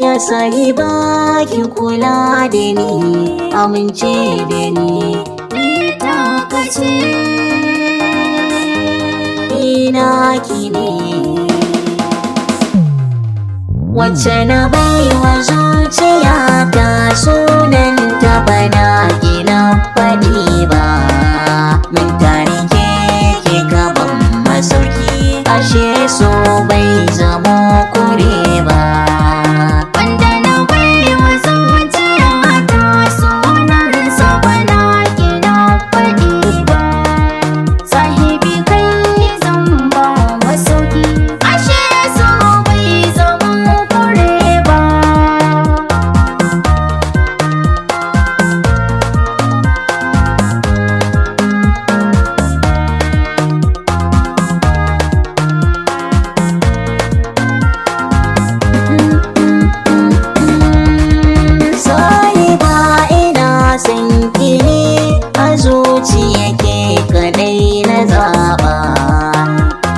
Ya sahi ba ki kula da ni, amince da ni ta kace ina ki ne. Wacce na baiwa zuciya ta sunan ta bana gina faɗi ba. Mun tare ke gaban masauki, ashe so bai zamo kure ba. Wanda na baiwa zuciya ta sunan sa bana gina faɗi ba. Sahibi kai zan ba masauki, ashe so bai zamo kure ba. Zuciya ke kadai na zaɓa,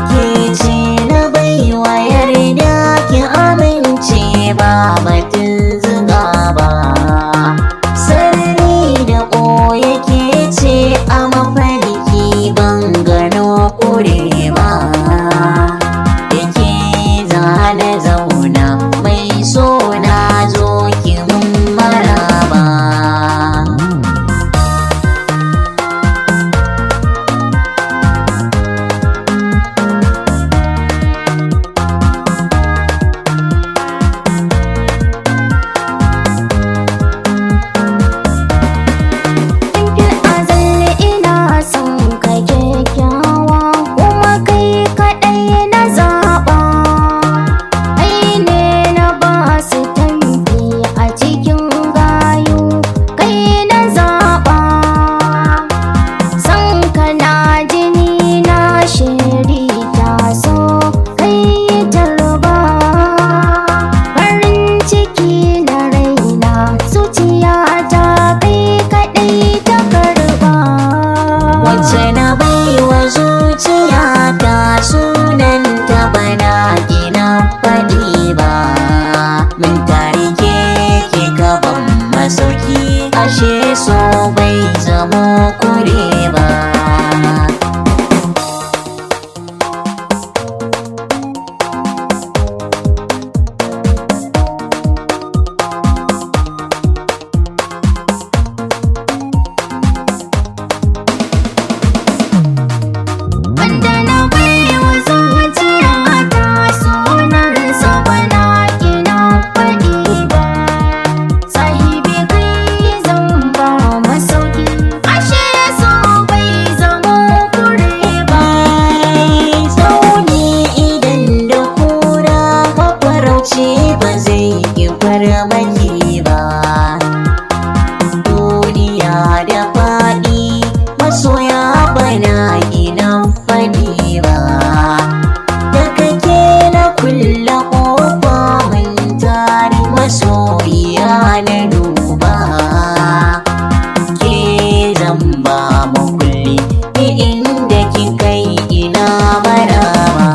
ke ce na baiwa yarda, ki amince ba batun zuga ba. Sarari da ɓoye ke ce a mafarki, ban gano kure ba. Da ke zana zauna mai so na zo ki mun maraba. Ashe so bai zamo kure ba. Wanda na baiwa zuciya ta sunan sa bana gina faɗi ba. Sahibi kai zan ba masauki, ashe so bai zamo kure ba. Tsauni idan da kura, mafarauci ba zai yi farmaki ba. Duniya da faɗi, masoya bana gina faɗi ba. Da kake na kulle ƙofa, mun tare masoyiya na duba. Ke zan ba makulli, inda kin kai ina maraba.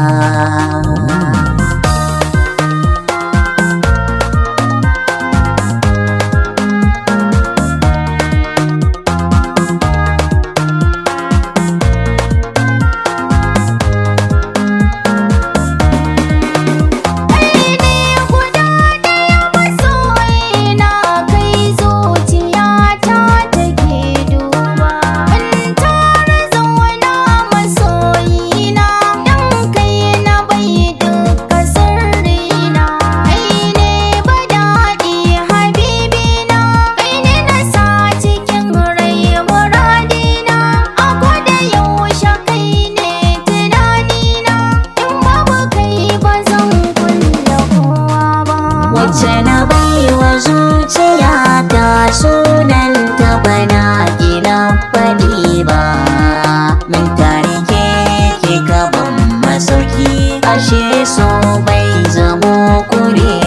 Wacce na baiwa zuciya ta sunan ta bana gina faɗi ba. Mun tare ke gaban masauki, ashe so bai zamo kure